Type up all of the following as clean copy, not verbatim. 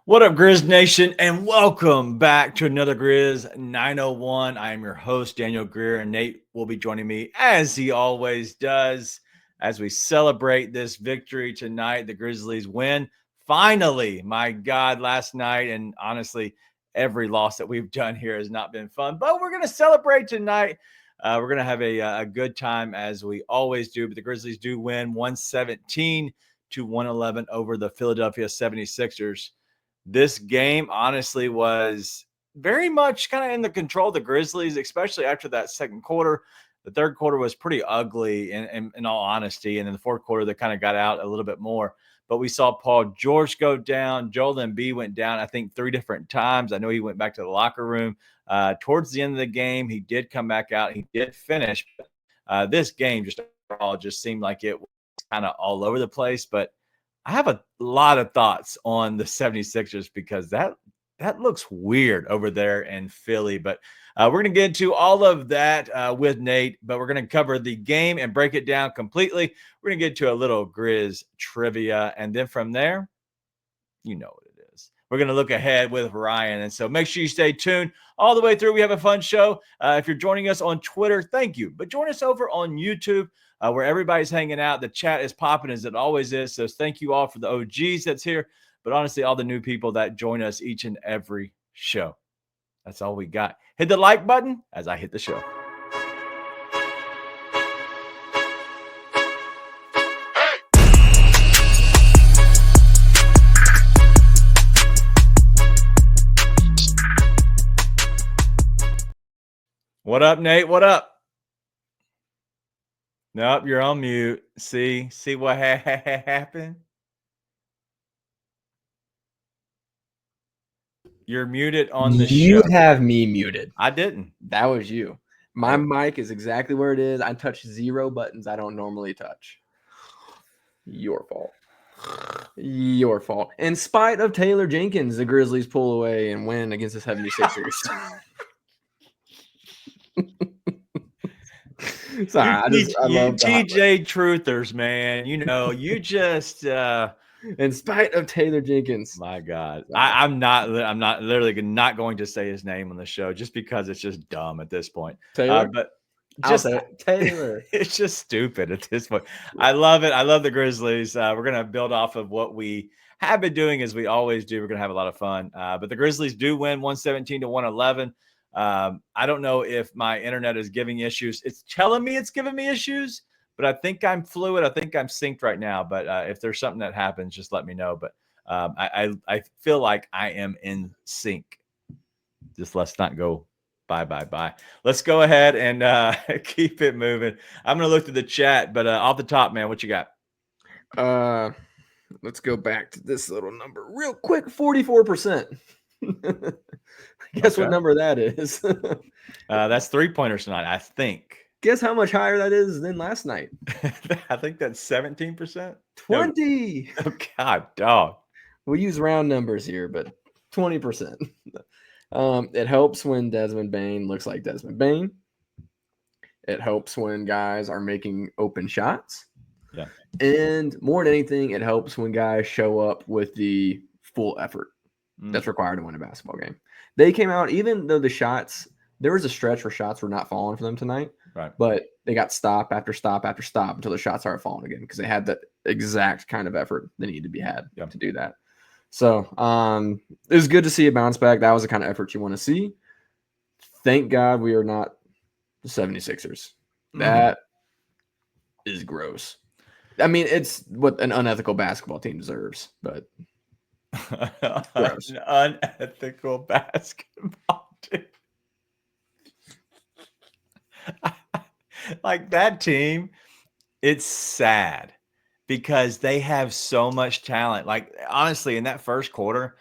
What up, Grizz Nation, and welcome back to another Grizz 901. I am your host, Daniel Greer, and Nate will be joining me as he always does as we celebrate this victory tonight. The Grizzlies win. Finally, my God, last night, and honestly, every loss that we've done here has not been fun, but we're going to celebrate tonight. We're going to have a good time as we always do, but the Grizzlies do win 117 to 111 over the Philadelphia 76ers. This game honestly was very much kind of in the control of the Grizzlies, especially after that second quarter. The third quarter was pretty ugly in all honesty. And in the fourth quarter, they kind of got out a little bit more. But we saw Paul George go down. Joel Embiid went down, I think, 3 different times. I know he went back to the locker room towards the end of the game. He did come back out. He did finish. This game just overall just seemed like it was kind of all over the place. But I have a lot of thoughts on the 76ers because that looks weird over there in Philly. But we're going to get into all of that with Nate, but we're going to cover the game and break it down completely. We're going to get to a little Grizz trivia. And then from there, you know what it is. We're going to look ahead with Ryan. And so make sure you stay tuned all the way through. We have a fun show. If you're joining us on Twitter, thank you. But join us over on YouTube. Where everybody's hanging out. The chat is popping as it always is. So thank you all for the OGs that's here. But honestly, all the new people that join us each and every show. That's all we got. Hit the like button as I hit the show. What up, Nate? What up? Nope, you're on mute. See what happened? You're muted on the show. You have me muted. I didn't. That was you. My mic is exactly where it is. I touch 0 buttons I don't normally touch. Your fault. Your fault. In spite of Taylor Jenkins, the Grizzlies pull away and win against the 76ers. Sorry, I love TJ Truthers, man. You know, you just in spite of Taylor Jenkins. My God. I'm literally not going to say his name on the show just because it's just dumb at this point. Taylor? But just Taylor. It's just stupid at this point. I love it. I love the Grizzlies. We're going to build off of what we have been doing as we always do. We're going to have a lot of fun. But the Grizzlies do win 117 to 111. I don't know if my internet is giving issues. It's telling me it's giving me issues, but I think I'm fluid. I think I'm synced right now. But if there's something that happens, just let me know. But I feel like I am in sync. Just let's not go bye. Let's go ahead and keep it moving. I'm going to look to the chat, but off the top, man, what you got? Let's go back to this little number real quick. 44%. Guess what number that is? That's 3-pointers tonight, I think. Guess how much higher that is than last night? I think that's 17%. 20. No. Oh, God, dog. We use round numbers here, but 20%. It helps when Desmond Bane looks like Desmond Bane. It helps when guys are making open shots. Yeah. And more than anything, it helps when guys show up with the full effort that's required to win a basketball game. They came out, even though there was a stretch where shots were not falling for them tonight. Right. But they got stop after stop after stop until the shots started falling again because they had that exact kind of effort that needed to be had to do that. So it was good to see a bounce back. That was the kind of effort you want to see. Thank God we are not the 76ers. That is gross. I mean, it's what an unethical basketball team deserves, but gross. An unethical basketball team. Like that team, it's sad because they have so much talent. Like honestly, in that first quarter,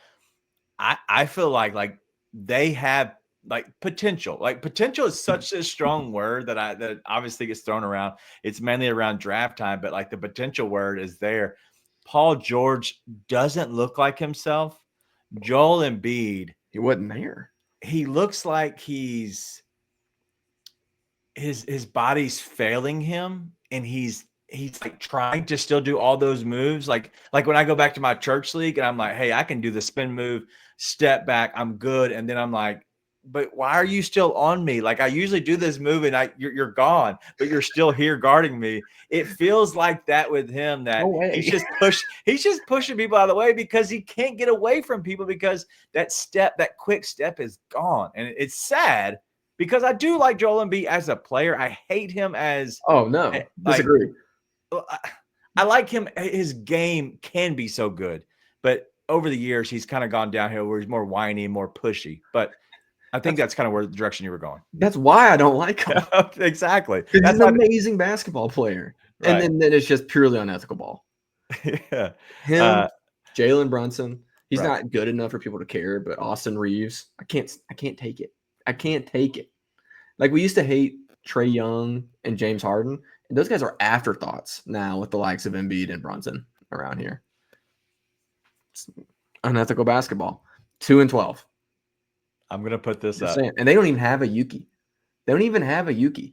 I feel like they have like potential. Like potential is such a strong word that obviously gets thrown around. It's mainly around draft time, but like the potential word is there. Paul George doesn't look like himself. Joel Embiid, he wasn't there. He looks like his body's failing him and he's he's like trying to still do all those moves. Like when I go back to my church league and I'm like, hey, I can do the spin move, step back, I'm good. And then I'm like, but why are you still on me? Like I usually do this move and you're gone, but you're still here guarding me. It feels like that with him, that No way. he's just pushing people out of the way because he can't get away from people because that quick step is gone. And it's sad because I do like Joel Embiid as a player. I hate him as Disagree. I like him. His game can be so good, but over the years he's kind of gone downhill where he's more whiny, more pushy. But I think that's kind of where the direction you were going. That's why I don't like him. Exactly. He's an amazing basketball player. Right. And then it's just purely unethical ball. Yeah. Him, Jalen Brunson, he's not good enough for people to care, but Austin Reeves, I can't take it. I can't take it. Like we used to hate Trae Young and James Harden, and those guys are afterthoughts now with the likes of Embiid and Brunson around here. It's unethical basketball. 2-12. I'm gonna put this up. Saying. And they don't even have a Yuki. They don't have a Yuki.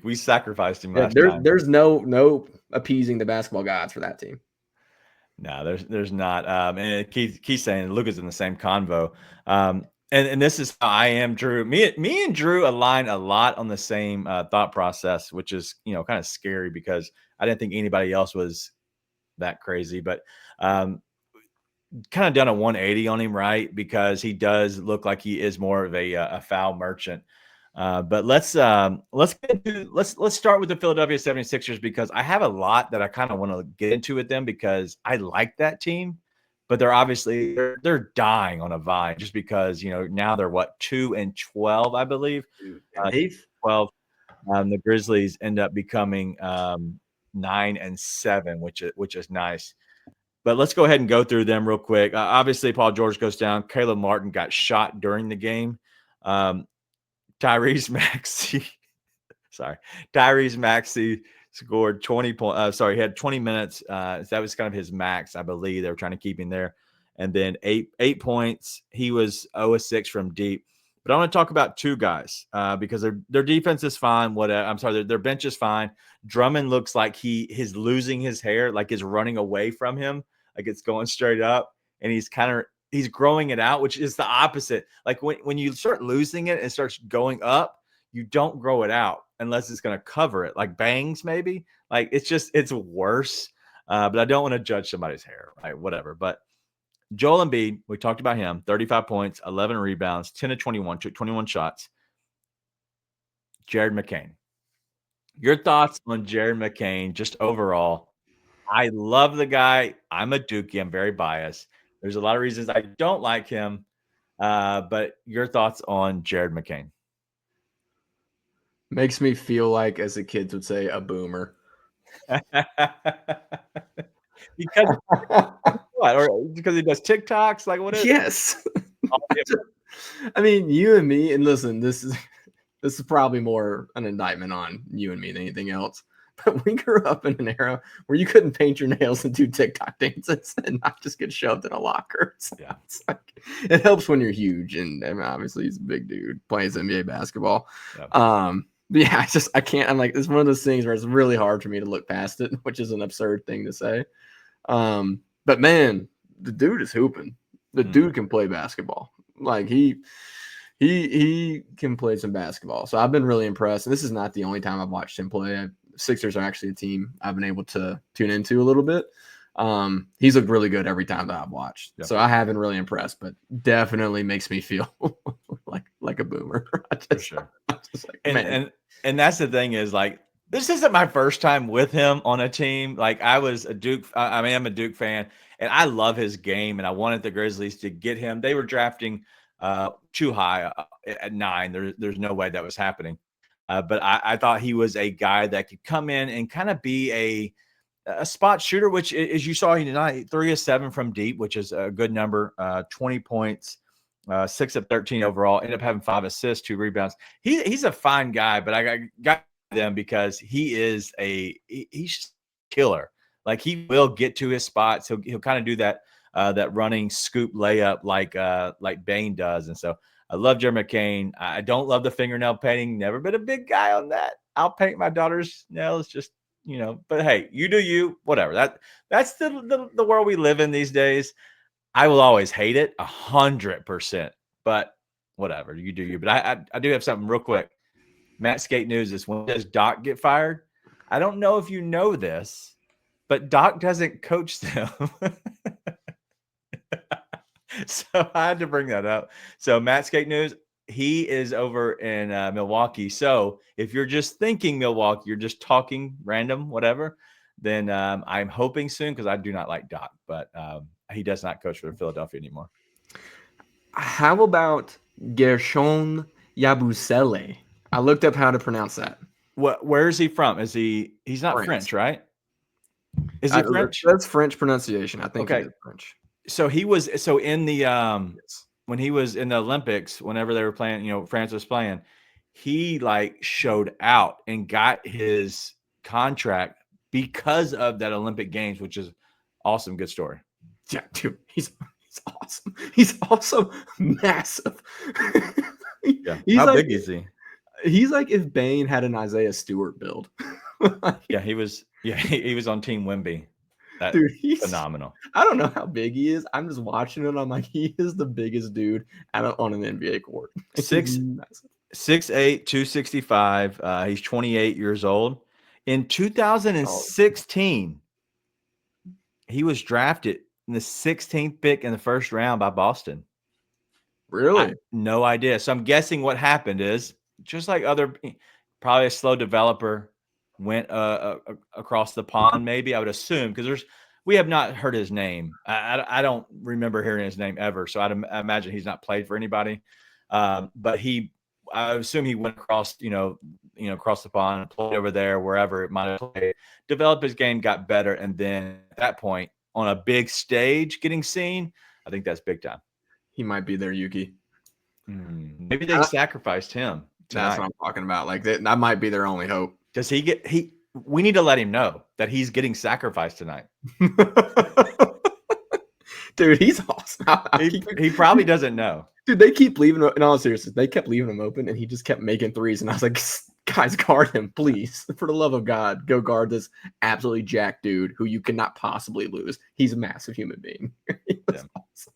We sacrificed him last time. There's no appeasing the basketball gods for that team. No, there's not. And Keith's saying Luka's in the same convo. And this is how I am, Drew. Me and Drew align a lot on the same thought process, which is kind of scary because I didn't think anybody else was that crazy, but kind of done a 180 on him, right? Because he does look like he is more of a foul merchant. But let's start with the Philadelphia 76ers because I have a lot that I kind of want to get into with them because I like that team, but they're dying on a vine just because now they're 2-12, I believe. 12. The Grizzlies end up becoming 9-7, which is nice. But let's go ahead and go through them real quick. Obviously, Paul George goes down. Caleb Martin got shot during the game. Tyrese Maxey scored 20 points. He had 20 minutes. That was kind of his max, I believe. They were trying to keep him there. And then eight points. He was 0-6 from deep. But I want to talk about two guys because their defense is fine. Their bench is fine. Drummond looks like he's losing his hair, like it's running away from him, like it's going straight up, and he's growing it out, which is the opposite. Like when you start losing it and it starts going up, you don't grow it out unless it's going to cover it, like bangs maybe. Like it's worse. But I don't want to judge somebody's hair, right? Whatever. But Joel Embiid, we talked about him, 35 points, 11 rebounds, 10-21, took 21 shots. Jared McCain. Your thoughts on Jared McCain just overall? I love the guy. I'm a Dookie. I'm very biased. There's a lot of reasons I don't like him. But your thoughts on Jared McCain? Makes me feel like, as the kids would say, a boomer. Because what? Or because he does TikToks? Like what is Yes. I mean, you and me, and listen, this is probably more an indictment on you and me than anything else. But we grew up in an era where you couldn't paint your nails and do TikTok dances and not just get shoved in a locker. So yeah. It helps when you're huge. And I mean, obviously he's a big dude, plays NBA basketball. Yeah. But yeah, I can't. I'm like, it's one of those things where it's really hard for me to look past it, which is an absurd thing to say. But man, the dude is hooping. The dude can play basketball. Like he can play some basketball. So I've been really impressed. And this is not the only time I've watched him play. Sixers are actually a team I've been able to tune into a little bit. He's looked really good every time that I've watched. Yep. So I have been really impressed, but definitely makes me feel like a boomer. For sure. And that's the thing is, like, this isn't my first time with him on a team. Like, I'm a Duke fan, and I love his game, and I wanted the Grizzlies to get him. They were drafting too high at 9. There's no way that was happening. But I thought he was a guy that could come in and kind of be a spot shooter, which, as you saw tonight, 3 of 7 from deep, which is a good number. 20 points, 6 of 13 overall. Ended up having 5 assists, 2 rebounds. He's a fine guy, but I got them because he's just a killer. Like, he will get to his spots. He'll kind of do that running scoop layup like Bane does, and so. I love Jared McCain. I don't love the fingernail painting. Never been a big guy on that. I'll paint my daughter's nails. Just but hey, you do you. Whatever. That's the world we live in these days. I will always hate it 100%, but whatever, you do you. But I do have something real quick. Matt Skate News is, when does Doc get fired? I don't know if you know this, but Doc doesn't coach them. So I had to bring that up. So Matt Skate News, he is over in Milwaukee. So if you're just thinking Milwaukee, you're just talking random, whatever, then I'm hoping soon, because I do not like Doc, but he does not coach for Philadelphia anymore. How about Gershon Yabusele? I looked up how to pronounce that. Where is he from? He's not French, right? Is he French? That's French pronunciation. I think Okay. He is French. So he was in the when he was in the Olympics, whenever they were playing, France was playing, he showed out and got his contract because of that Olympic Games, which is awesome. Good story. Yeah, dude, he's awesome. He's also massive. Yeah. How big is he? He's like if Bane had an Isaiah Stewart build. Yeah, he was on Team Wemby. Dude, he's phenomenal. I don't know how big he is. I'm just watching it. I'm like, he is the biggest dude on an NBA court. 6'8", 265. He's 28 years old. In 2016, he was drafted in the 16th pick in the first round by Boston. Really? No idea. So I'm guessing what happened is, just like probably a slow developer went across the pond, maybe, I would assume, because we have not heard his name. I don't remember hearing his name ever, so I imagine he's not played for anybody. But I assume he went across, across the pond, played over there, wherever it might have played, developed his game, got better, and then at that point, on a big stage, getting seen, I think that's big time. He might be their Yuki. Maybe they sacrificed him tonight. That's what I'm talking about. Like that might be their only hope. Does he get we need to let him know that he's getting sacrificed tonight. Dude, he's awesome. He probably doesn't know. Dude, they keep leaving, in all seriousness, they kept leaving him open, and he just kept making threes. And I was like, guys, guard him, please. For the love of God, go guard this absolutely jacked dude who you cannot possibly lose. He's a massive human being. He was awesome.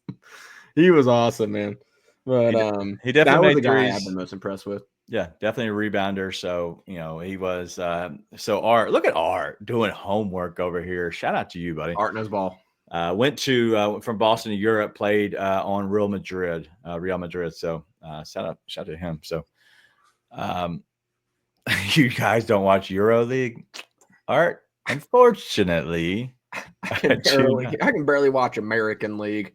He was awesome, man. But he definitely made the guy threes. I've been most impressed with. Yeah, definitely a rebounder. So, he was so Art. Look at Art doing homework over here. Shout out to you, buddy. Art knows ball. Went from Boston to Europe, played on Real Madrid. So shout out to him. So you guys don't watch EuroLeague, Art? Unfortunately, I can barely watch American League.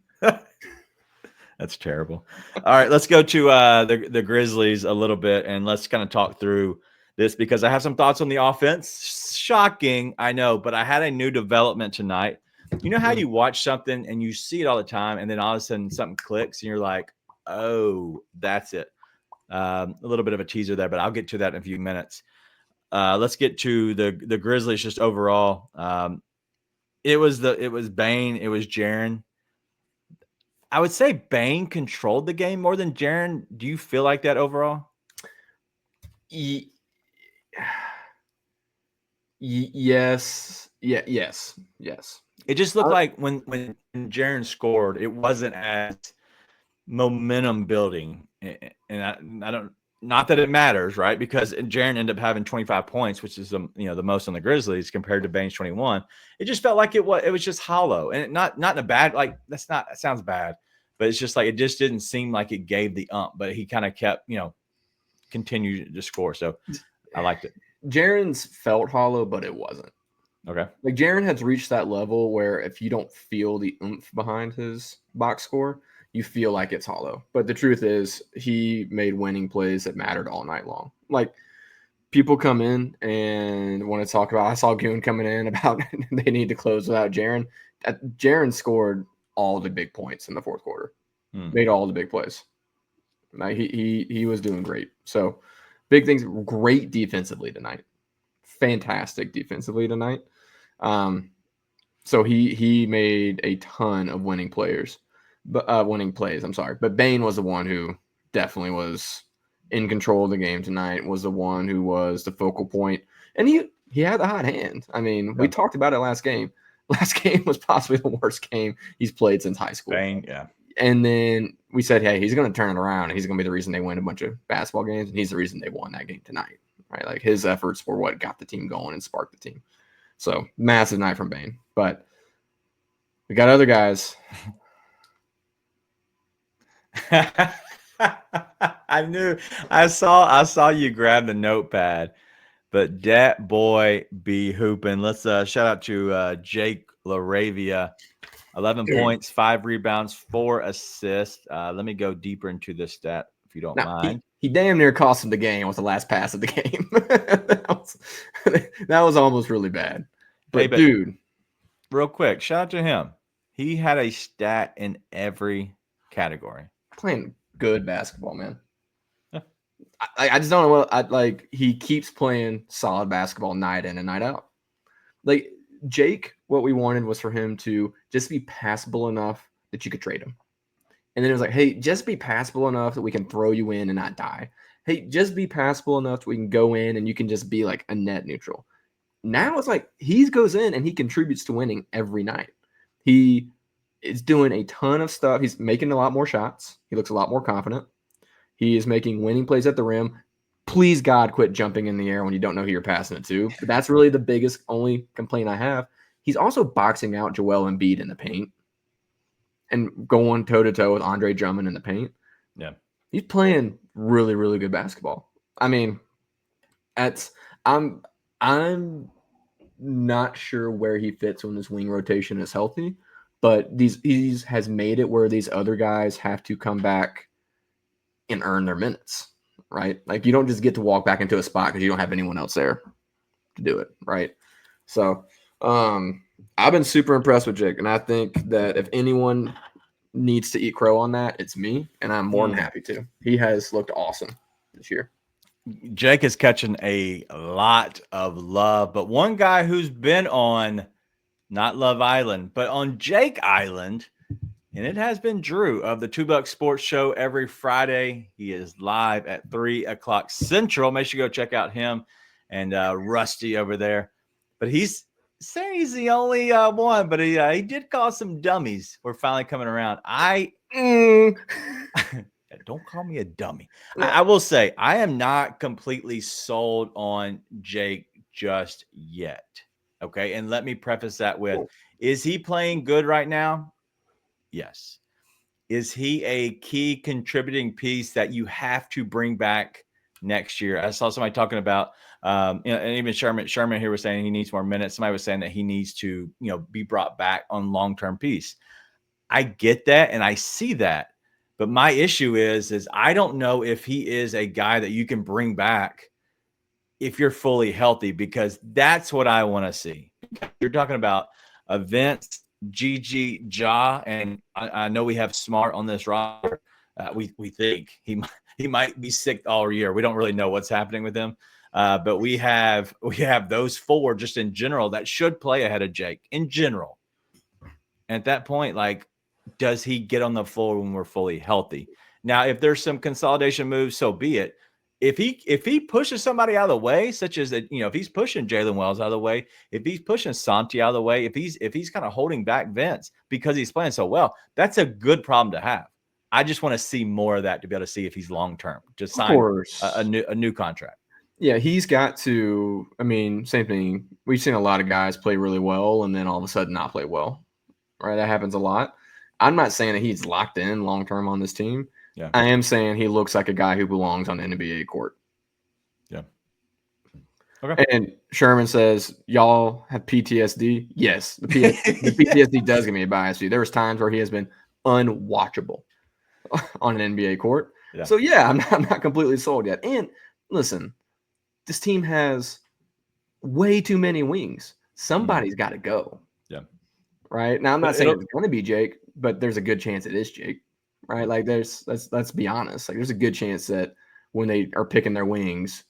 That's terrible. All right, let's go to the Grizzlies a little bit, and let's kind of talk through this, because I have some thoughts on the offense. Shocking, I know, but I had a new development tonight. You know how you watch something and you see it all the time, and then all of a sudden something clicks and you're like, oh, that's it. A little bit of a teaser there, but I'll get to that in a few minutes. Let's get to the Grizzlies just overall. It was Bane, it was Jaren. I would say Bane controlled the game more than Jaren. Do you feel like that overall? Yes. Yes. It just looked like when Jaren scored, it wasn't as momentum building. And I don't, not that it matters, right? Because Jaren ended up having 25 points, which is the most on the Grizzlies compared to Bane's 21. It just felt like it was just hollow, and not in a bad, like that sounds bad, but it's just like it just didn't seem like it gave the but he kind of kept continued to score. So I liked it. Jaren's felt hollow, but it wasn't. Okay. Like Jaren has reached that level where if you don't feel the oomph behind his box score, you feel like it's hollow. But the truth is he made winning plays that mattered all night long. Like people come in and want to talk about, I saw Goon coming in about they need to close without Jaren. Jaren scored all the big points in the fourth quarter. Made all the big plays. Like he was doing great. So big things, great defensively tonight. Fantastic defensively tonight. So he made a ton of winning plays. I'm sorry. But Bane was the one who definitely was in control of the game tonight, was the one who was the focal point. And he had the hot hand. I mean, we talked about it last game. Last game was possibly the worst game he's played since high school. Bane, yeah. And then we said, hey, he's going to turn it around. And he's going to be the reason they win a bunch of basketball games. And he's the reason they won that game tonight, right? Like his efforts were what got the team going and sparked the team. So massive night from Bane. But we got other guys. I saw you grab the notepad, but that boy be hooping. Let's shout out to Jake LaRavia, 11 points, 5 rebounds, 4 assists. Let me go deeper into this stat if you don't mind. He damn near cost him the game with the last pass of the game. that was almost really bad. But dude, real quick, shout out to him. He had a stat in every category. Playing good basketball, man. I just don't know what he keeps playing solid basketball night in and night out. Like Jake, what we wanted was for him to just be passable enough that you could trade him. And then it was like, hey, just be passable enough that we can throw you in and not die. Hey, just be passable enough that we can go in and you can just be like a net neutral. Now it's like he goes in and he contributes to winning every night. He is doing a ton of stuff. He's making a lot more shots. He looks a lot more confident. He is making winning plays at the rim. Please, God, quit jumping in the air when you don't know who you're passing it to. But that's really the only complaint I have. He's also boxing out Joel Embiid in the paint and going toe-to-toe with Andre Drummond in the paint. Yeah. He's playing really, really good basketball. I mean, I'm not sure where he fits when this wing rotation is healthy, but he has made it where these other guys have to come back and earn their minutes, right? Like you don't just get to walk back into a spot because you don't have anyone else there to do it, right? So I've been super impressed with Jake, and I think that if anyone needs to eat crow on that, it's me, and I'm more than happy to. He has looked awesome this year. Jake is catching a lot of love, but one guy who's been on not Love Island, but on Jake Island, and it has been Drew of the $2 Sports Show every Friday. He is live at 3 o'clock Central. Make sure you go check out him and Rusty over there. But he's saying he's the only one, but he did call some dummies. We're finally coming around. Don't call me a dummy. I will say I am not completely sold on Jake just yet. Okay. And let me preface that with, is he playing good right now? Yes. Is he a key contributing piece that you have to bring back next year? I saw somebody talking about, and even Sherman here was saying he needs more minutes. Somebody was saying that he needs to, be brought back on long-term piece. I get that. And I see that. But my issue is I don't know if he is a guy that you can bring back if you're fully healthy, because that's what I want to see. You're talking about events, Gigi, Ja, and I know we have Smart on this roster. We think he might be sick all year. We don't really know what's happening with him, but we have those 4 just in general that should play ahead of Jake in general. And at that point, like, does he get on the floor when we're fully healthy? Now, if there's some consolidation moves, so be it. If he pushes somebody out of the way, such as that, if he's pushing Jalen Wells out of the way, if he's pushing Santi out of the way, if he's kind of holding back Vince because he's playing so well, that's a good problem to have. I just want to see more of that to be able to see if he's long term. Just sign a new contract. Yeah, he's got to. I mean, same thing. We've seen a lot of guys play really well and then all of a sudden not play well. Right, that happens a lot. I'm not saying that he's locked in long term on this team. Yeah. I am saying he looks like a guy who belongs on the NBA court. Yeah. Okay. And Sherman says, y'all have PTSD? Yes. The PTSD does give me a bias view. There was times where he has been unwatchable on an NBA court. Yeah. So, yeah, I'm not completely sold yet. And listen, this team has way too many wings. Somebody's got to go. Yeah. Right? Now, I'm not saying it's going to be Jake, but there's a good chance it is Jake. Right? Like, let's be honest. Like, there's a good chance that when they are picking their wings,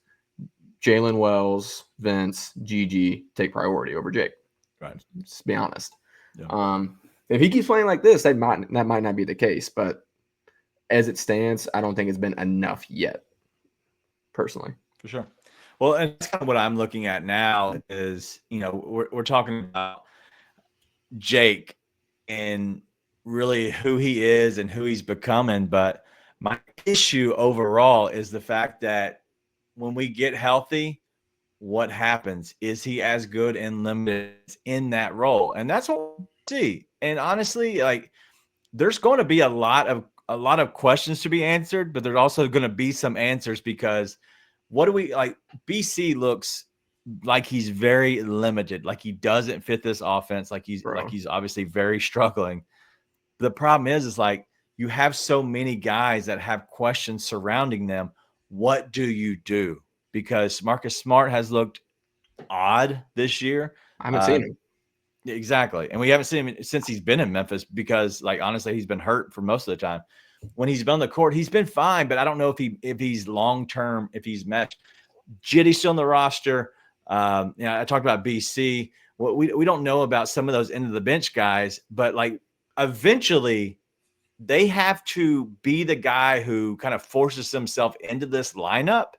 Jalen Wells, Vince, Gigi take priority over Jake. Right. Let's be honest. Yeah. If he keeps playing like this, that might not be the case. But as it stands, I don't think it's been enough yet. personally. For sure. Well, and that's kind of what I'm looking at now is, we're talking about Jake and really who he is and who he's becoming. But my issue overall is the fact that when we get healthy, what happens? Is he as good and limited in that role? And that's what we see. And honestly, like there's going to be a lot of questions to be answered, but there's also going to be some answers because what do we like? BC looks like he's very limited, like he doesn't fit this offense, like he's obviously very struggling. The problem is like you have so many guys that have questions surrounding them. What do you do? Because Marcus Smart has looked odd this year. I haven't seen him. Exactly. And we haven't seen him since he's been in Memphis because, like, honestly, he's been hurt for most of the time. When he's been on the court, he's been fine, but I don't know if he's long-term, if he's meshed. Jitty's still on the roster. I talked about BC. Well, we don't know about some of those end of the bench guys, but like eventually they have to be the guy who kind of forces himself into this lineup.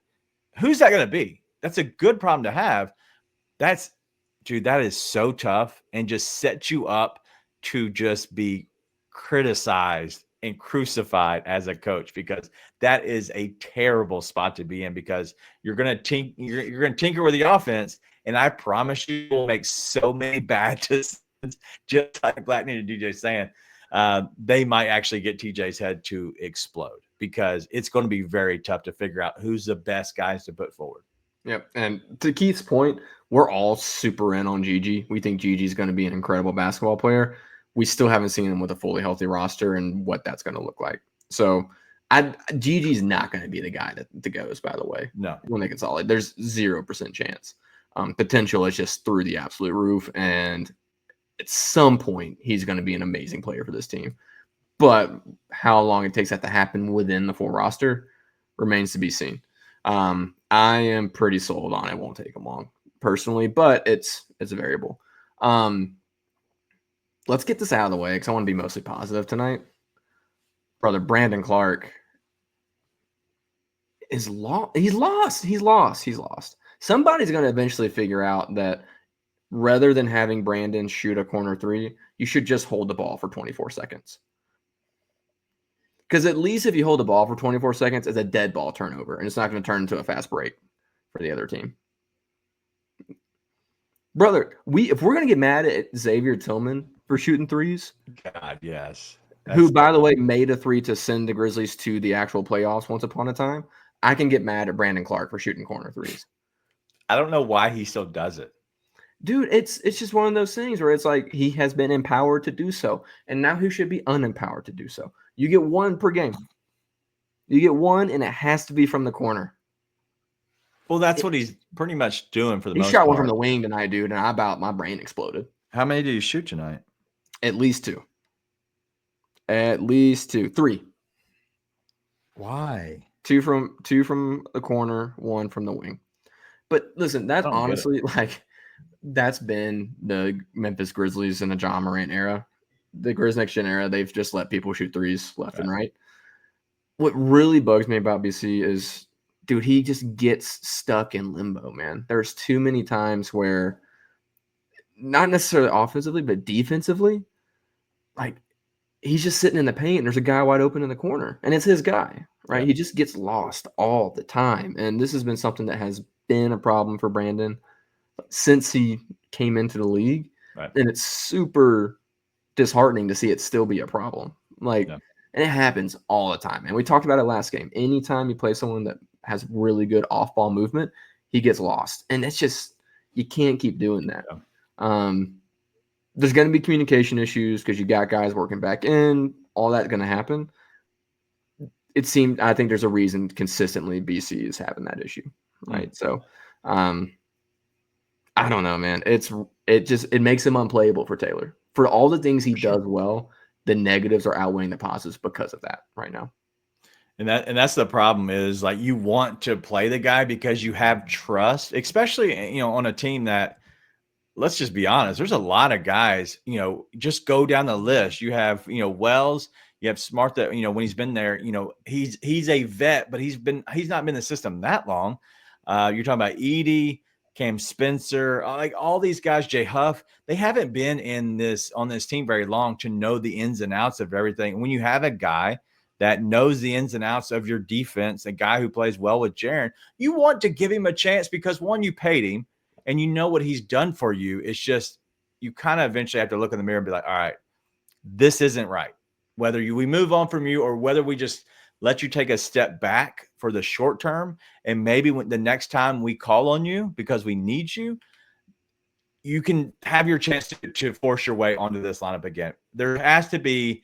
Who's that going to be? That's a good problem to have. Dude, that is so tough and just sets you up to just be criticized and crucified as a coach, because that is a terrible spot to be in, because you're going to tinker with the offense. And I promise you will make so many bad decisions, just like Blackney and DJ saying, they might actually get TJ's head to explode, because it's going to be very tough to figure out who's the best guys to put forward. Yep. And to Keith's point, we're all super in on Gigi. We think Gigi's going to be an incredible basketball player. We still haven't seen him with a fully healthy roster and what that's going to look like. So Gigi's not going to be the guy that goes, by the way. No. When they consolidate, there's 0% chance. Potential is just through the absolute roof. And at some point, he's going to be an amazing player for this team. But how long it takes that to happen within the full roster remains to be seen. I am pretty sold on it. Won't take him long personally, but it's a variable. Let's get this out of the way because I want to be mostly positive tonight. Brother, Brandon Clark is lost. He's lost. Somebody's going to eventually figure out that rather than having Brandon shoot a corner three, you should just hold the ball for 24 seconds. Because at least if you hold the ball for 24 seconds, it's a dead ball turnover, and it's not going to turn into a fast break for the other team. Brother, if we're going to get mad at Xavier Tillman for shooting threes, God, yes. Who, by the way, made a three to send the Grizzlies to the actual playoffs once upon a time, I can get mad at Brandon Clark for shooting corner threes. I don't know why he still does it. Dude, it's just one of those things where it's like he has been empowered to do so, and now he should be unempowered to do so. You get one per game. You get one, and it has to be from the corner. Well, that's what he's pretty much doing for the most part. He shot one from the wing tonight, dude, and my brain exploded. How many did you shoot tonight? At least two. 3. Why? Two from the corner, one from the wing. But listen, that's honestly that's been the Memphis Grizzlies in the John Morant era. The Grizz Next Gen era, they've just let people shoot threes left and right. What really bugs me about BC is, dude, he just gets stuck in limbo, man. There's too many times where, not necessarily offensively, but defensively, like he's just sitting in the paint and there's a guy wide open in the corner and it's his guy, right? Yeah. He just gets lost all the time. And this has been something that has been a problem for Brandon since he came into the league. Right. And it's super disheartening to see it still be a problem. And it happens all the time. And we talked about it last game. Anytime you play someone that has really good off-ball movement, he gets lost. And it's just, you can't keep doing that. Yeah. There's going to be communication issues because you got guys working back in, all that's going to happen. I think there's a reason consistently BC is having that issue. Right. So, I don't know, man. It makes him unplayable for Taylor. For all the things he does well, the negatives are outweighing the positives because of that right now. And that's the problem is, like, you want to play the guy because you have trust, especially, on a team that, let's just be honest, there's a lot of guys, just go down the list. You have, Wells, You have Smart that, when he's been there, he's a vet, but he's not been in the system that long. You're talking about Edey, Cam Spencer, like all these guys, Jay Huff, they haven't been on this team very long to know the ins and outs of everything. When you have a guy that knows the ins and outs of your defense, a guy who plays well with Jaren, you want to give him a chance because, one, you paid him and you know what he's done for you. It's just you kind of eventually have to look in the mirror and be like, all right, this isn't right. Whether we move on from you or whether we just let you take a step back for the short term, and maybe when the next time we call on you because we need you, you can have your chance to force your way onto this lineup again. There has to be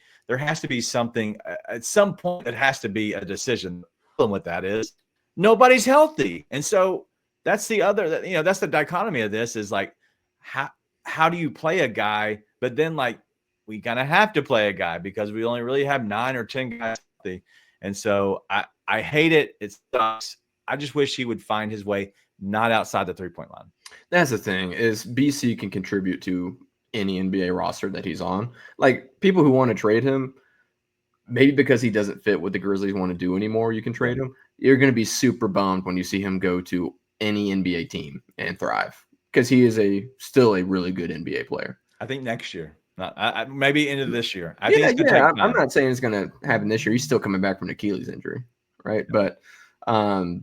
something at some point. It has to be a decision. And what that is, nobody's healthy, and so that's the other. That's the dichotomy of this is like how do you play a guy, but then like we kind of have to play a guy because we only really have 9 or 10 guys healthy. And so I hate it. It sucks. I just wish he would find his way not outside the 3-point line. That's the thing is BC can contribute to any NBA roster that he's on. Like people who want to trade him, maybe because he doesn't fit what the Grizzlies want to do anymore, you can trade him. You're going to be super bummed when you see him go to any NBA team and thrive because he is still a really good NBA player. I think next year. Maybe into this year. I think it's going to take time. I'm not saying it's going to happen this year. He's still coming back from an Achilles injury, right? Yeah. But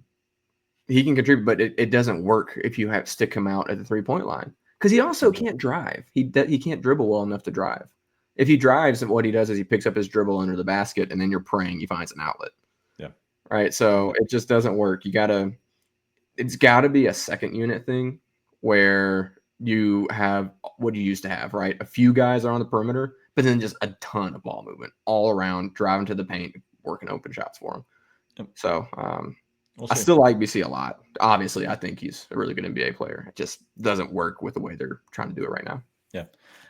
he can contribute, but it doesn't work if you stick him out at the 3-point line because he also can't drive. He can't dribble well enough to drive. If he drives, what he does is he picks up his dribble under the basket, and then you're praying he finds an outlet. Yeah. Right. So it just doesn't work. It's got to be a second unit thing where you have what you used to have, right? A few guys are on the perimeter, but then just a ton of ball movement all around, driving to the paint, working open shots for him. Yep. So I still like BC a lot. Obviously, I think he's a really good NBA player. It just doesn't work with the way they're trying to do it right now. Yeah,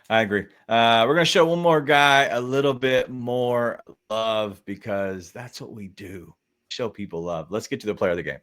I agree. We're going to show one more guy a little bit more love because that's what we do. Show people love. Let's get to the player of the game.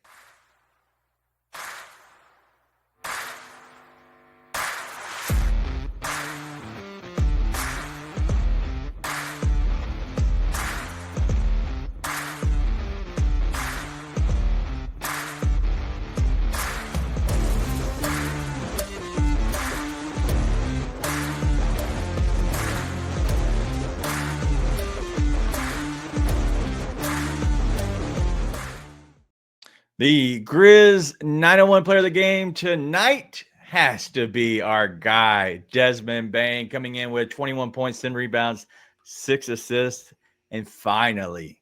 The Grizz 901 player of the game tonight has to be our guy, Desmond Bane, coming in with 21 points, 10 rebounds, 6 assists, and finally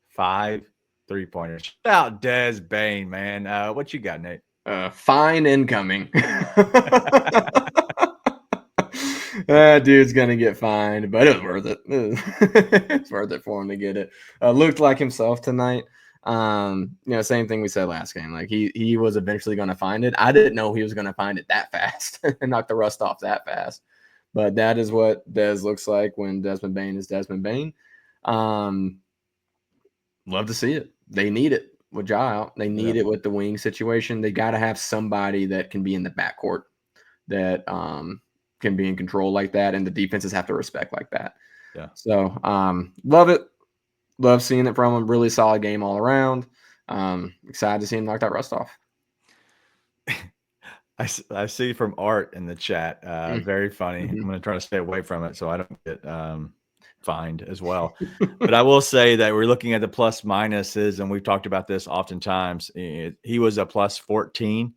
5 3-pointers. Shout out Des Bane, man. What you got, Nate? Fine incoming. That dude's gonna get fined, but it was worth it. It's worth it for him to get it. Looked like himself tonight. Same thing we said last game. Like he was eventually going to find it. I didn't know he was going to find it that fast and knock the rust off that fast. But that is what Des looks like when Desmond Bane is Desmond Bane. Love to see it. They need it with Ja out. They need it with the wing situation. They got to have somebody that can be in the backcourt that can be in control like that, and the defenses have to respect like that. Yeah. So love it. Love seeing it from him. Really solid game all around. Excited to see him knock that rust off. I see from Art in the chat. Very funny. I'm going to try to stay away from it so I don't get fined as well. But I will say that we're looking at the plus minuses, and we've talked about this oftentimes. He was a plus 14.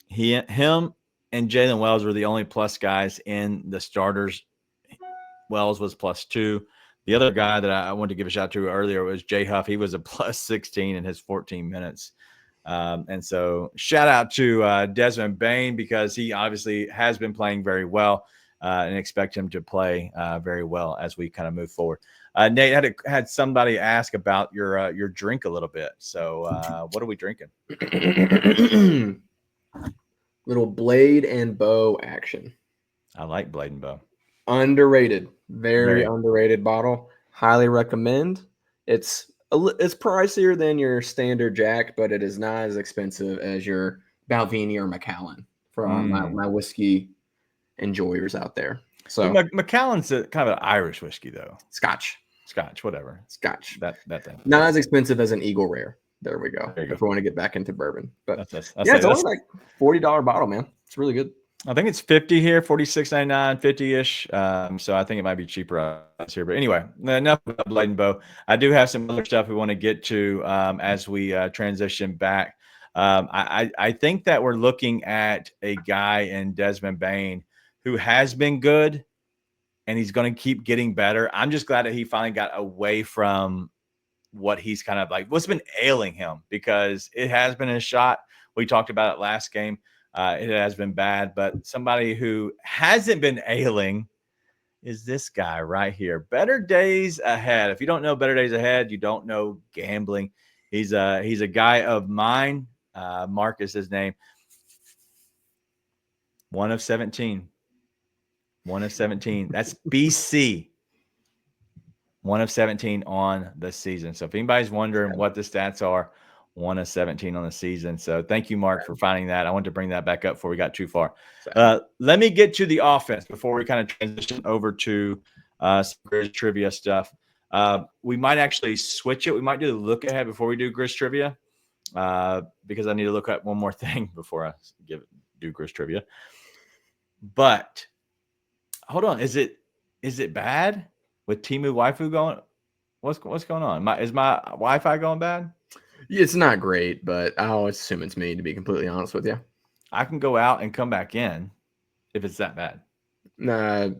Him and Jalen Wells were the only plus guys in the starters. Wells was plus 2. The other guy that I wanted to give a shout to earlier was Jay Huff. He was a plus 16 in his 14 minutes. And so shout out to Desmond Bane because he obviously has been playing very well and expect him to play very well as we kind of move forward. Nate, had somebody ask about your drink a little bit. So what are we drinking? Little Blade and Bow action. I like Blade and Bow. Underrated, very underrated bottle. Highly recommend. It's pricier than your standard Jack, but it is not as expensive as your Balvenie or Macallan from my whiskey enjoyers out there. So Macallan's kind of an Irish whiskey, though. Scotch. Scotch, whatever. Scotch. That thing. Not as expensive as an Eagle Rare. There we go. There you if we want to get back into bourbon. But it's only like $40 bottle, man. It's really good. I think it's 50 here, 46.99, 50-ish. So I think it might be cheaper here. But anyway, enough about Blade and Bow. I do have some other stuff we want to get to as we transition back. I think that we're looking at a guy in Desmond Bane who has been good, and he's going to keep getting better. I'm just glad that he finally got away from what he's kind of like, what's been ailing him, because it has been a shot. We talked about it last game. It has been bad, but somebody who hasn't been ailing is this guy right here. Better Days Ahead. If you don't know Better Days Ahead, you don't know gambling. He's a guy of mine. Mark is his name. 1 of 17. 1 of 17. That's BC. 1 of 17 on the season. So if anybody's wondering what the stats are, 1 of 17 on the season. So thank you, Mark, for finding that. I wanted to bring that back up before we got too far. Let me get to the offense before we kind of transition over to some Grizz trivia stuff. We might actually switch it. We might do the look ahead before we do Grizz trivia because I need to look at one more thing before I do Grizz trivia. But hold on. Is it bad with Timu Waifu going? What's going on? Is my Wi-Fi going bad? It's not great, but I'll assume it's me, to be completely honest with you. I can go out and come back in if it's that bad. No,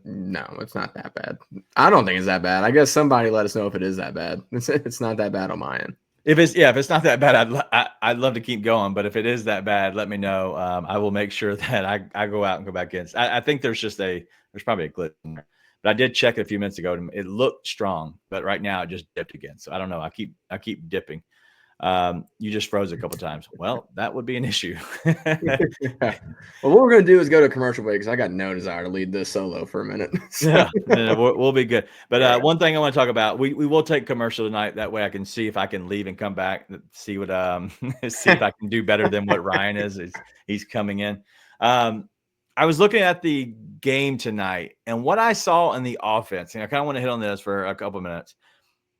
it's not that bad. I don't think it's that bad. I guess somebody let us know if it is that bad. It's not that bad on my end. If it's not that bad, I'd love to keep going. But if it is that bad, let me know. I will make sure that I go out and go back in. I think there's probably a glitch in there. But I did check it a few minutes ago. And it looked strong, but right now it just dipped again. So I don't know. I keep dipping. You just froze a couple times. Well, that would be an issue. Well, what we're going to do is go to commercial break because I got no desire to lead this solo for a minute. Yeah, we'll be good. But one thing I want to talk about, we will take commercial tonight. That way I can see if I can leave and come back, see what see if I can do better than what Ryan is. He's coming in. I was looking at the game tonight, and what I saw in the offense, and I kind of want to hit on this for a couple of minutes.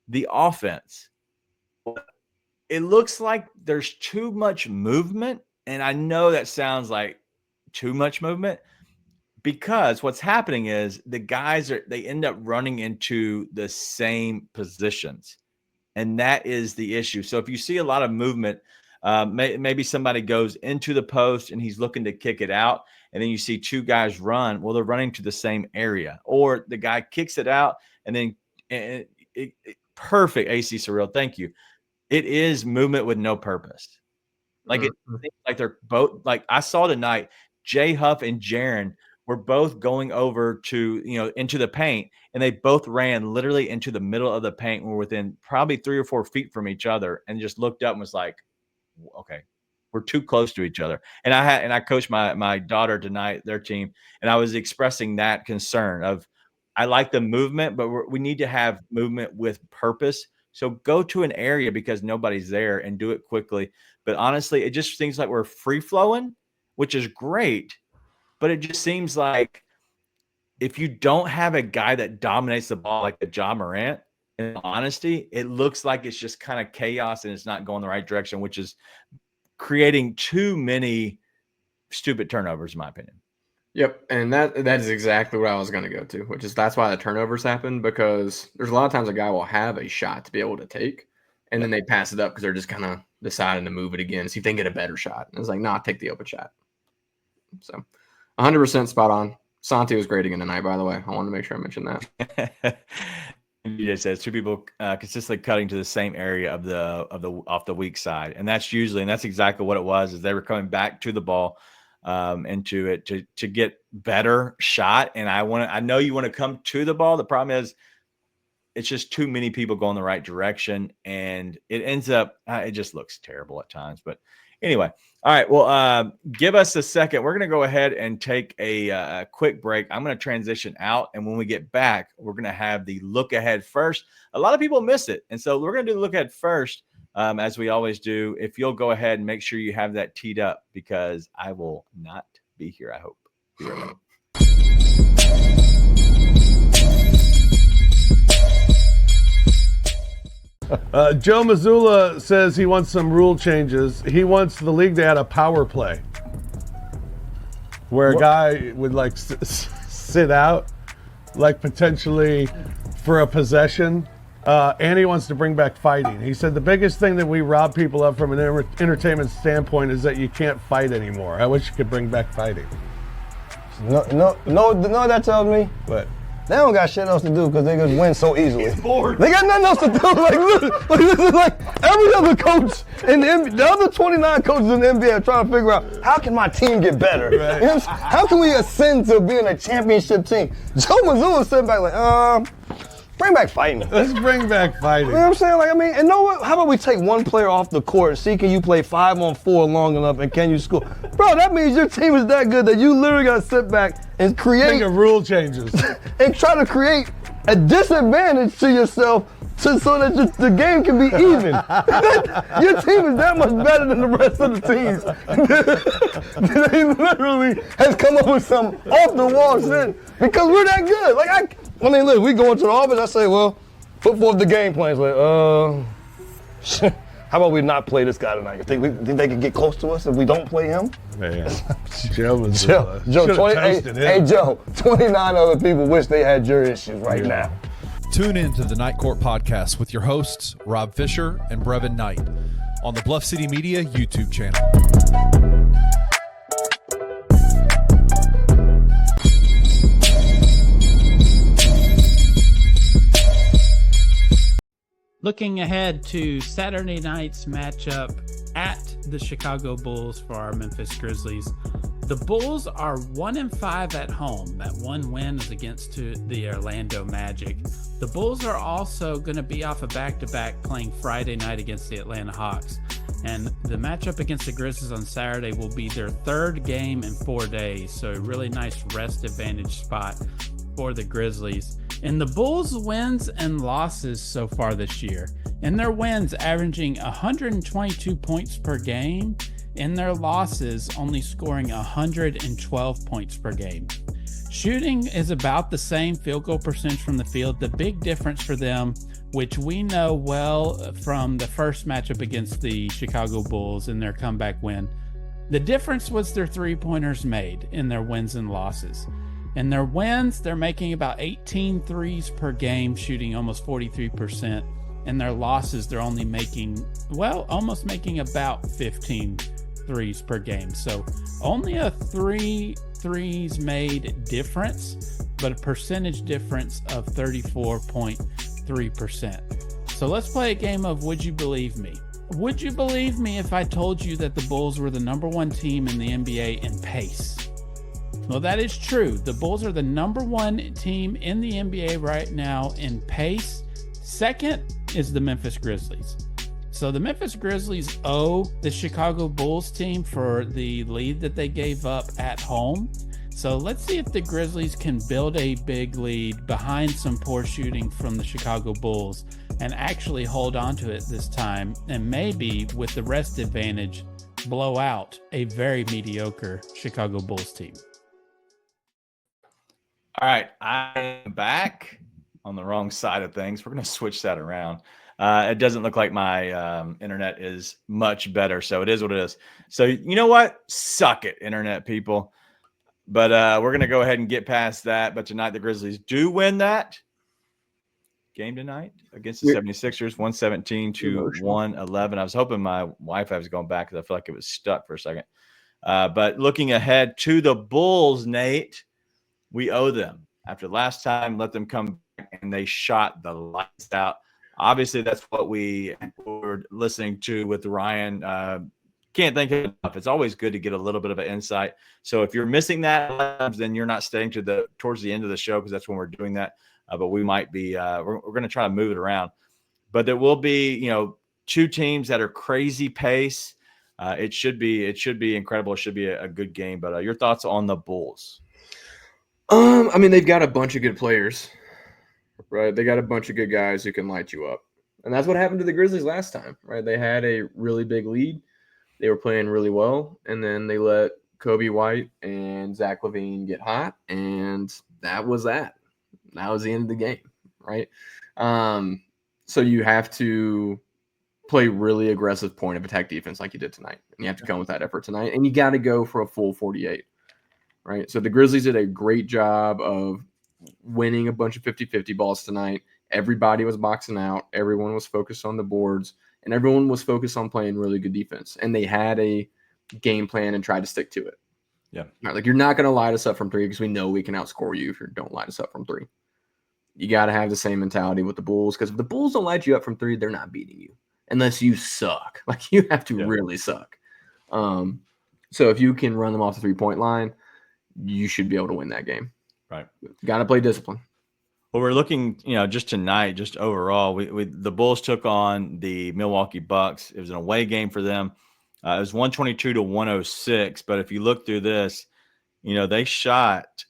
The offense, it looks like there's too much movement, and I know that sounds like too much movement because what's happening is the guys they end up running into the same positions, and that is the issue. So if you see a lot of movement, maybe somebody goes into the post and he's looking to kick it out, and then you see two guys run. Well, they're running to the same area, or the guy kicks it out, and then perfect AC Surreal. Thank you. It is movement with no purpose. Like it seems like they're both like I saw tonight, Jay Huff and Jaron were both going over to, into the paint, and they both ran literally into the middle of the paint and were within probably 3 or 4 feet from each other and just looked up and was like, okay, we're too close to each other. And I coached my daughter tonight, their team, and I was expressing that concern of I like the movement, but we need to have movement with purpose. So go to an area because nobody's there and do it quickly. But honestly, it just seems like we're free flowing, which is great. But it just seems like if you don't have a guy that dominates the ball like the Ja Morant, in honesty, it looks like it's just kind of chaos and it's not going the right direction, which is creating too many stupid turnovers, in my opinion. Yep, and that is exactly what I was going to go to, which is that's why the turnovers happen, because there's a lot of times a guy will have a shot to be able to take, and then they pass it up because they're just kind of deciding to move it again, see if they can get a better shot. And it's like, nah, take the open shot. So 100% spot on. Santi was great again tonight, by the way. I wanted to make sure I mentioned that. You just said 2 people consistently cutting to the same area of the off the weak side, and that's exactly what it was. Is they were coming back to the ball. Into it to get better shot. And I know you want to come to the ball. The problem is it's just too many people going the right direction, and it ends up, it just looks terrible at times. But anyway, all right, well, give us a second. We're going to go ahead and take a quick break. I'm going to transition out, and when we get back, we're going to have the look ahead first. A lot of people miss it, and so we're going to do the look ahead first. As we always do. If you'll go ahead and make sure you have that teed up, because I will not be here, I hope. Be right back. Joe Mazzulla says he wants some rule changes. He wants the league to add a power play where a guy would like sit out, like potentially for a possession. And he wants to bring back fighting. He said the biggest thing that we rob people of from an entertainment standpoint is that you can't fight anymore. I wish you could bring back fighting. No, that tells me. But they don't got shit else to do because they just win so easily. They got nothing else to do. Like this is like every other coach in the NBA, the other 29 coaches in the NBA are trying to figure out how can my team get better? Right. You know, how can we ascend to being a championship team? Joe Mazzulla sitting back like, bring back fighting. Let's bring back fighting. You know what I'm saying? Like, I mean, and know what? How about we take one player off the court and see can you play 5-on-4 long enough and can you score? Bro, that means your team is that good that you literally got to sit back and create. Think of rule changes. And try to create a disadvantage to yourself so that the game can be even. Your team is that much better than the rest of the teams. They literally has come up with some off-the-wall shit because we're that good. Like, I mean, look, we go into the office, I say, well, put forth the game plans. Like, how about we not play this guy tonight? You think they can get close to us if we don't play him? Man, Joe was Joe, 29 other people wish they had your issues right now. Tune in to the Night Court Podcast with your hosts, Rob Fisher and Brevin Knight, on the Bluff City Media YouTube channel. Looking ahead to Saturday night's matchup at the Chicago Bulls for our Memphis Grizzlies. The Bulls are 1-5 at home. That one win is against the Orlando Magic. The Bulls are also going to be off a back-to-back playing Friday night against the Atlanta Hawks. And the matchup against the Grizzlies on Saturday will be their third game in 4 days. So a really nice rest advantage spot for the Grizzlies. And the Bulls' wins and losses so far this year, in their wins averaging 122 points per game, in their losses only scoring 112 points per game. Shooting is about the same field goal percentage from the field. The big difference for them, which we know well from the first matchup against the Chicago Bulls in their comeback win, the difference was their three-pointers made in their wins and losses. In their wins, they're making about 18 threes per game, shooting almost 43%. In their losses, they're only making, almost making about 15 threes per game. So only a 3 threes made difference, but a percentage difference of 34.3%. So let's play a game of Would You Believe Me? Would you believe me if I told you that the Bulls were the number one team in the NBA in pace? Well, that is true. The Bulls are the number one team in the NBA right now in pace. Second is the Memphis Grizzlies. So the Memphis Grizzlies owe the Chicago Bulls team for the lead that they gave up at home. So let's see if the Grizzlies can build a big lead behind some poor shooting from the Chicago Bulls and actually hold on to it this time, and maybe with the rest advantage, blow out a very mediocre Chicago Bulls team. All right, I am back on the wrong side of things. We're going to switch that around. It doesn't look like my internet is much better, so it is what it is. So you know what? Suck it, internet people. But we're going to go ahead and get past that. But tonight the Grizzlies do win that game tonight against the 76ers, 117-111. I was hoping my Wi-Fi was going back because I feel like it was stuck for a second. But looking ahead to the Bulls, Nate, we owe them. After last time, let them come back, and they shot the lights out. Obviously, that's what we were listening to with Ryan. Can't think of enough. It's always good to get a little bit of an insight. So if you're missing that, then you're not staying towards the end of the show because that's when we're doing that. But we might be we're going to try to move it around. But there will be, two teams that are crazy pace. It should be incredible. It should be a good game. But your thoughts on the Bulls? I mean, they've got a bunch of good players, right? They got a bunch of good guys who can light you up. And that's what happened to the Grizzlies last time, right? They had a really big lead. They were playing really well, and then they let Kobe White and Zach LaVine get hot, and that was that. That was the end of the game, right? So you have to play really aggressive point of attack defense like you did tonight. And you have to come with that effort tonight. And you got to go for a full 48, right? So the Grizzlies did a great job of winning a bunch of 50-50 balls tonight. Everybody was boxing out. Everyone was focused on the boards. And everyone was focused on playing really good defense. And they had a game plan and tried to stick to it. Yeah. Right, like you're not going to light us up from three because we know we can outscore you if you don't light us up from three. You got to have the same mentality with the Bulls because if the Bulls don't light you up from three, they're not beating you unless you suck. Like you have to really suck. So if you can run them off the 3-point line, you should be able to win that game. Right. Got to play discipline. Well, we're looking, just tonight, just overall, the Bulls took on the Milwaukee Bucks. It was an away game for them. It was 122-106. But if you look through this, they shot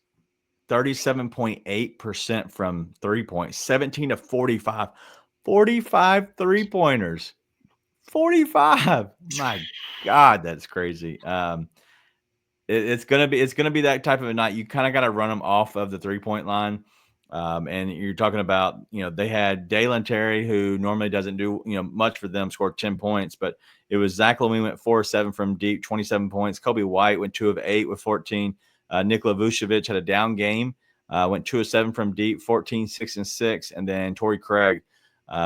37.8% from 3-point, 17 to 45, 45 3-pointers, 45. My God, that's crazy. It's gonna be that type of a night. You kind of got to run them off of the 3-point line. And you're talking about, they had Dalen Terry, who normally doesn't do, much for them, scored 10 points, but it was Zach LaVine went 4-7 from deep, 27 points. Kobe White went 2 of 8 with 14. Nikola Vucevic had a down game, went 2 of 7 from deep, 14, 6 and 6. And then Torrey Craig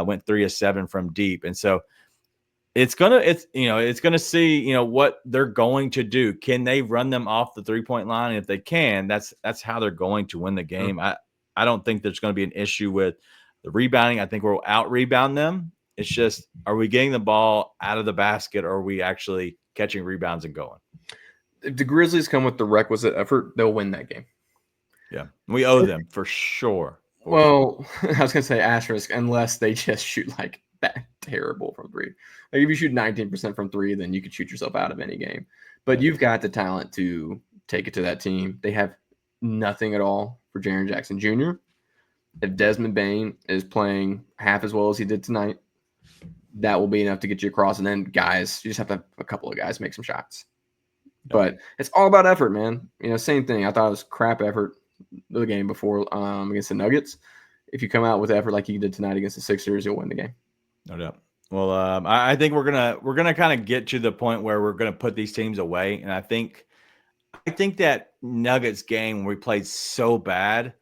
went 3 of 7 from deep. And so it's gonna see, what they're going to do. Can they run them off the 3-point line? And if they can, that's how they're going to win the game. Mm-hmm. I don't think there's going to be an issue with the rebounding. I think we'll out-rebound them. It's just, are we getting the ball out of the basket, or are we actually catching rebounds and going? If the Grizzlies come with the requisite effort, they'll win that game. Yeah, we owe them for sure. Well, I was going to say asterisk, unless they just shoot like that terrible from three. Like if you shoot 19% from three, then you could shoot yourself out of any game. But you've got the talent to take it to that team. They have nothing at all for Jaren Jackson Jr. If Desmond Bane is playing half as well as he did tonight, that will be enough to get you across. And then guys, you just have to have a couple of guys make some shots. But it's all about effort, man. Same thing. I thought it was crap effort the game before against the Nuggets. If you come out with effort like you did tonight against the Sixers, you'll win the game. No doubt. Well, I think we're gonna kind of get to the point where we're gonna put these teams away, and I think that Nuggets game where we played so bad,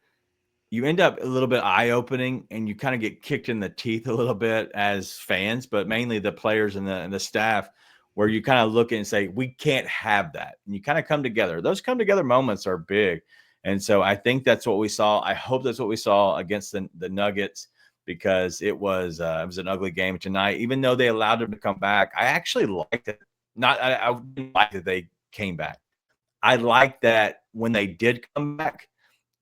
you end up a little bit eye-opening, and you kind of get kicked in the teeth a little bit as fans, but mainly the players and the staff, where you kind of look and say, we can't have that. And you kind of come together. Those come together moments are big. And so I think that's what we saw. I hope that's what we saw against the Nuggets, because it was an ugly game tonight. Even though they allowed them to come back, I actually liked it. I didn't like that they came back. I like that when they did come back,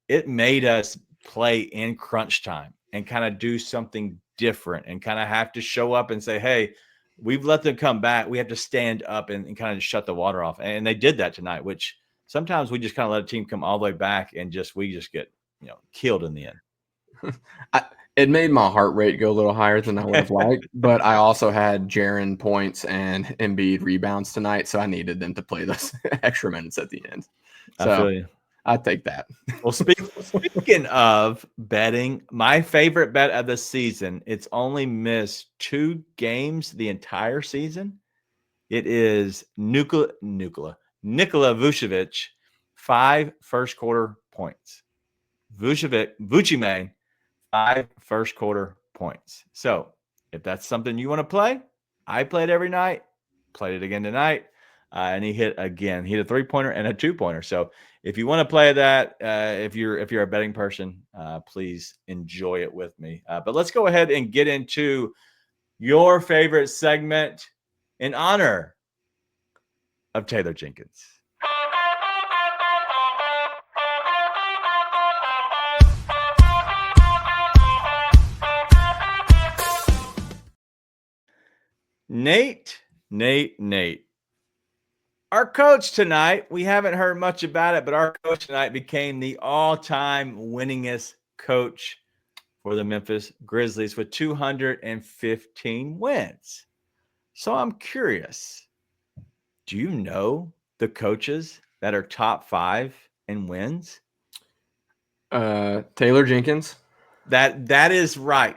it made us play in crunch time and kind of do something different and kind of have to show up and say, hey, we've let them come back. We have to stand up and kind of shut the water off. And they did that tonight, which sometimes we just kind of let a team come all the way back and we just get, killed in the end. It made my heart rate go a little higher than I would have liked, but I also had Jaren points and Embiid rebounds tonight, so I needed them to play those extra minutes at the end. So I feel you. I'd take that. Well, speaking of betting, my favorite bet of the season, it's only missed 2 games the entire season. It is Nikola Vucevic, 5 first quarter points. Vucime, 5 first quarter points. So if that's something you want to play, I play it every night. Played it again tonight. And he hit again. He hit a 3-pointer and a 2-pointer. So if you want to play that, if you're a betting person, please enjoy it with me. But let's go ahead and get into your favorite segment in honor of Taylor Jenkins. Nate. Our coach tonight, we haven't heard much about it, but our coach tonight became the all-time winningest coach for the Memphis Grizzlies with 215 wins. So I'm curious, do you know the coaches that are top 5 in wins? Taylor Jenkins. That is right.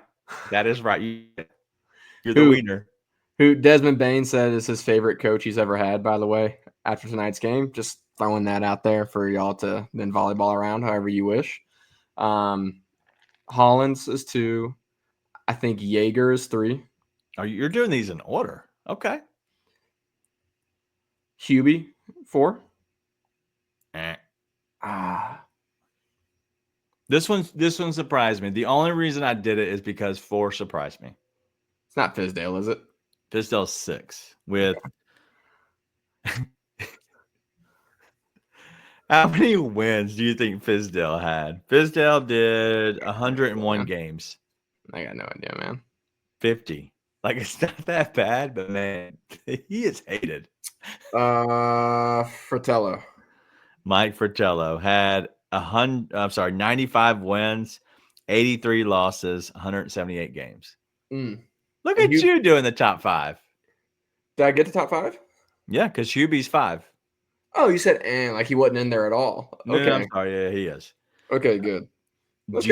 That is right. You're the wiener. Who Desmond Bane said is his favorite coach he's ever had, by the way, after tonight's game. Just throwing that out there for y'all to then volleyball around however you wish. Hollins is 2. I think Jaeger is 3. Oh, you're doing these in order. Okay. Hubie, 4. This one surprised me. The only reason I did it is because 4 surprised me. It's not Fizdale, is it? Fizdale's 6 with how many wins do you think Fizdale had? Fizdale did 101 games. I got no idea, man. 50. Like, it's not that bad, but man, he is hated. Fratello. Mike Fratello had 95 wins, 83 losses, 178 games. Look at you doing the top 5. Did I get to top 5? Yeah, because Hubie's 5. Oh, you said like he wasn't in there at all. Okay, no, I'm sorry. Yeah, he is. Okay, good. Do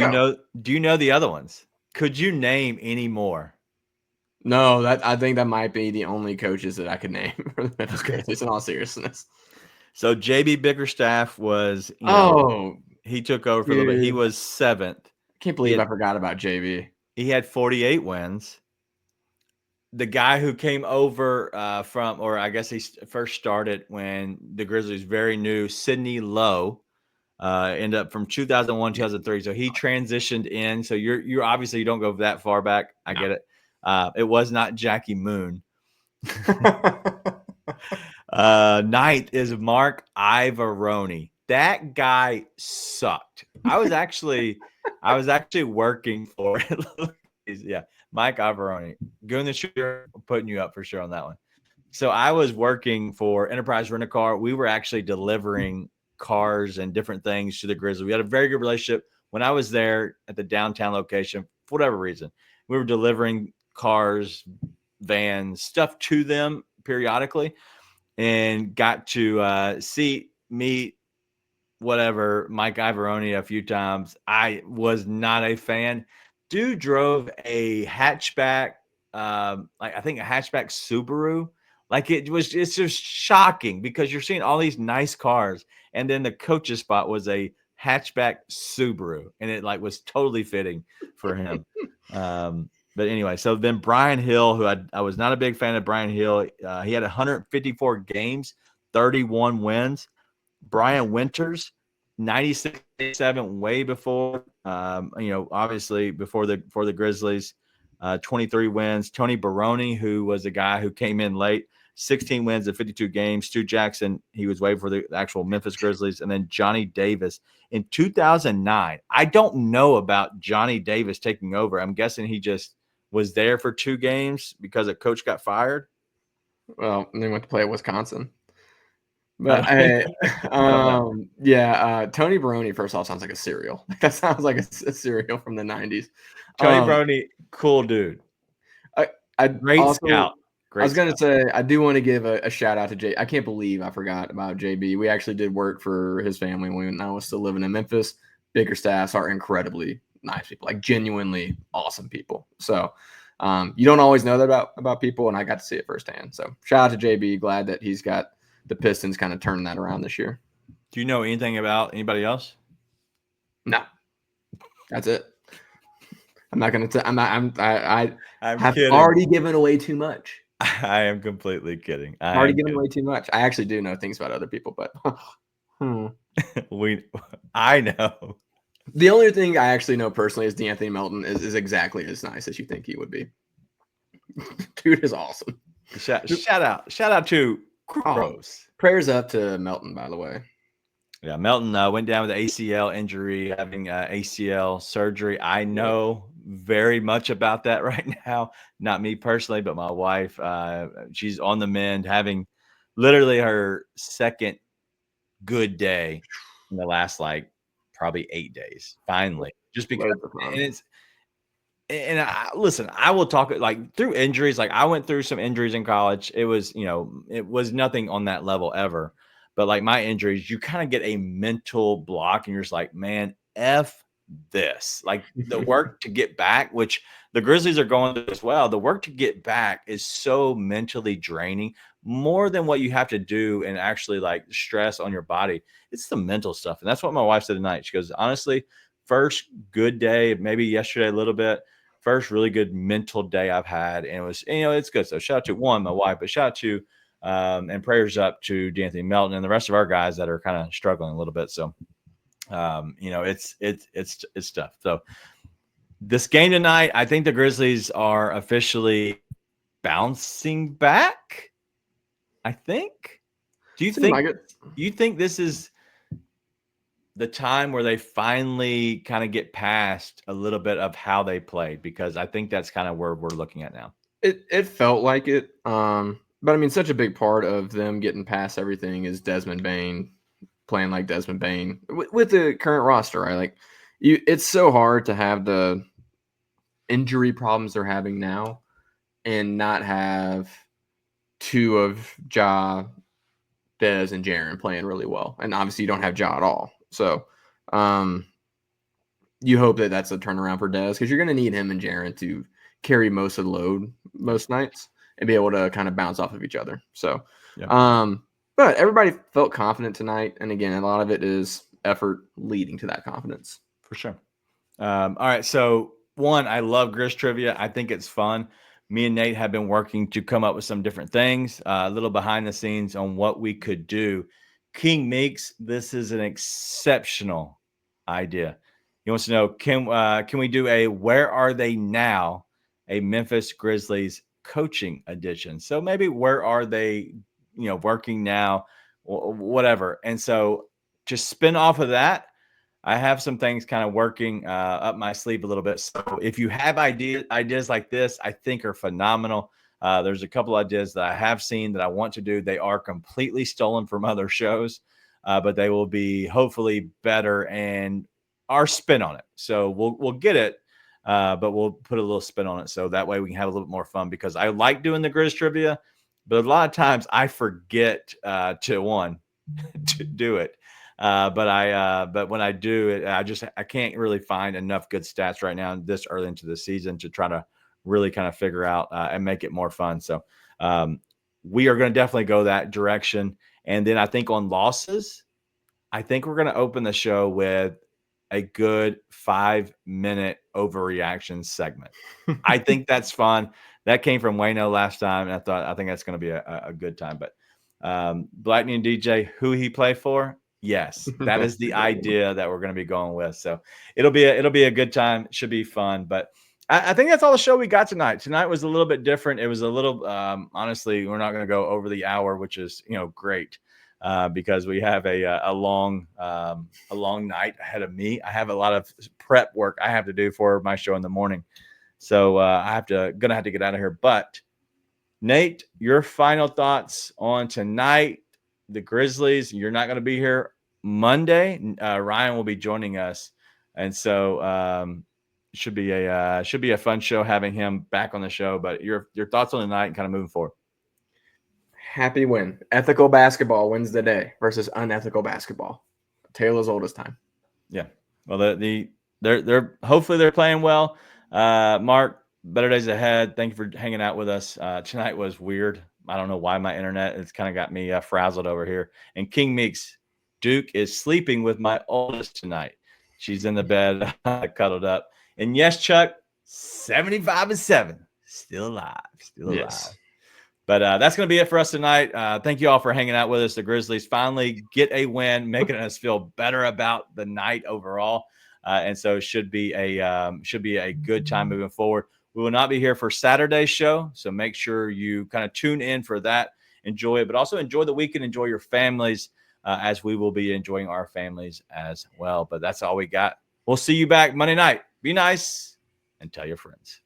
you know the other ones? Could you name any more? No, I think that might be the only coaches that I could name for the Memphis Grizzlies in all seriousness. So JB Bickerstaff was, he took over for a little bit. He was 7th. Can't believe I forgot about JB. He had 48 wins. The guy who came over or I guess he first started when the Grizzlies very new, Sidney Lowe, ended up from 2001, 2003. So he transitioned in. So you're obviously you don't go that far back. I get it. It was not Jackie Moon. 9th is Mark Ivaroni. That guy sucked. I was actually working for it. Yeah, Mike Ivaroni. Going the shooter, putting you up for sure on that one. So I was working for Enterprise Rent a Car. We were actually delivering cars and different things to the Grizzlies. We had a very good relationship. When I was there at the downtown location, for whatever reason, we were delivering cars, vans, stuff to them periodically, and got to meet whatever Mike Ivaroni a few times. I was not a fan. Dude drove a hatchback, I think a hatchback Subaru. Like it's just shocking because you're seeing all these nice cars, and then the coach's spot was a hatchback Subaru, and it was totally fitting for him. But anyway, so then Brian Hill, who I was not a big fan of Brian Hill. He had 154 games, 31 wins. Brian Winters, 96, 87, way before, obviously before the Grizzlies, 23 wins. Tony Baroni, who was a guy who came in late, 16 wins in 52 games. Stu Jackson, he was way for the actual Memphis Grizzlies. And then Johnny Davis in 2009. I don't know about Johnny Davis taking over. I'm guessing he just was there for 2 games because a coach got fired. Well, and they went to play at Wisconsin. But Tony Baroni, first off, sounds like a cereal. That sounds like a cereal from the 90s. Tony Baroni, cool dude. Great scout. I was going to say, I do want to give a shout out to Jay. I can't believe I forgot about JB. We actually did work for his family when I was still living in Memphis. Bickerstaffs are incredibly nice people, like genuinely awesome people. So you don't always know that about people, and I got to see it firsthand. So shout out to JB. Glad that he's got the Pistons kind of turning that around this year. Do you know anything about anybody else? No, that's it. I'm not going to. I have kidding. Already given away too much. I am completely kidding. I'm already given away too much. I actually do know things about other people, but I know. The only thing I actually know personally is DeAnthony Melton is exactly as nice as you think he would be. Dude is awesome. Shout out to Crows. Prayers up to Melton, by the way. Yeah, Melton went down with an ACL injury, having ACL surgery. I know very much about that right now. Not me personally, but my wife. She's on the mend, having literally her second good day in the last probably 8 days. Finally, just because, listen, I will talk through injuries. I went through some injuries in college. It was, it was nothing on that level ever. But my injuries, you kind of get a mental block and you're just like, man, F this. Like the work to get back, which the Grizzlies are going through as well. The work to get back is so mentally draining, more than what you have to do and actually like stress on your body. It's the mental stuff. And that's what my wife said tonight. She goes, honestly, first good day, maybe yesterday a little bit, first really good mental day I've had. And it was, it's good. So shout out to my wife, but shout out to and prayers up to D'Anthony Melton and the rest of our guys that are kind of struggling a little bit. So it's tough. So this game tonight, I think the Grizzlies are officially bouncing back. I think. Do you think this is the time where they finally kind of get past a little bit of how they played? Because I think that's kind of where we're looking at now. It felt like it. But I mean, such a big part of them getting past everything is Desmond Bane playing like Desmond Bane with the current roster, right? Like it's so hard to have the injury problems they're having now and not have two of Ja, Dez, and Jaren playing really well. And obviously you don't have Ja at all. So you hope that that's a turnaround for Dez because you're going to need him and Jaren to carry most of the load most nights and be able to kind of bounce off of each other. So, but everybody felt confident tonight. And again, a lot of it is effort leading to that confidence. For sure. All right. So one, I love Grizz trivia. I think it's fun. Me and Nate have been working to come up with some different things, a little behind the scenes on what we could do. King Meeks, this is an exceptional idea. He wants to know, can we do a Where Are They Now, a Memphis Grizzlies coaching edition? So maybe where are they, working now, whatever. And so just spin off of that. I have some things kind of working up my sleeve a little bit. So if you have ideas like this, I think are phenomenal. There's a couple ideas that I have seen that I want to do. They are completely stolen from other shows, but they will be hopefully better and our spin on it. So we'll get it, but we'll put a little spin on it. So that way we can have a little bit more fun because I like doing the Grizz trivia, but a lot of times I forget to do it. But when I do it, I can't really find enough good stats right now this early into the season to try to really kind of figure out and make it more fun. So we are going to definitely go that direction. And then I think on losses, I think we're going to open the show with a good 5-minute overreaction segment. I think that's fun. That came from Wayno last time. And I think that's going to be a good time. But Blackney and DJ, who he play for? Yes, that is the idea that we're going to be going with. So it'll be a good time. It should be fun. But I think that's all the show we got tonight. Tonight was a little bit different. It was a little, honestly, we're not going to go over the hour, which is, great because we have a long night ahead of me. I have a lot of prep work I have to do for my show in the morning. So gonna have to get out of here. But Nate, your final thoughts on tonight. The Grizzlies, you're not going to be here Monday. Ryan will be joining us. And so should be a fun show having him back on the show. But your thoughts on the night and kind of moving forward. Happy win. Ethical basketball wins the day versus unethical basketball. Tale as old as time. Yeah. Well, they're hopefully they're playing well. Mark, better days ahead. Thank you for hanging out with us. Tonight was weird. I don't know why my internet has kind of got me frazzled over here. And King Meeks, Duke is sleeping with my oldest tonight. She's in the bed, cuddled up. And yes, Chuck, 75-7, still alive. Yes. But that's going to be it for us tonight. Thank you all for hanging out with us. The Grizzlies finally get a win, making us feel better about the night overall. And so it should be a good time moving forward. We will not be here for Saturday's show, so make sure you kind of tune in for that. Enjoy it, but also enjoy the weekend. Enjoy your families as we will be enjoying our families as well. But that's all we got. We'll see you back Monday night. Be nice and tell your friends.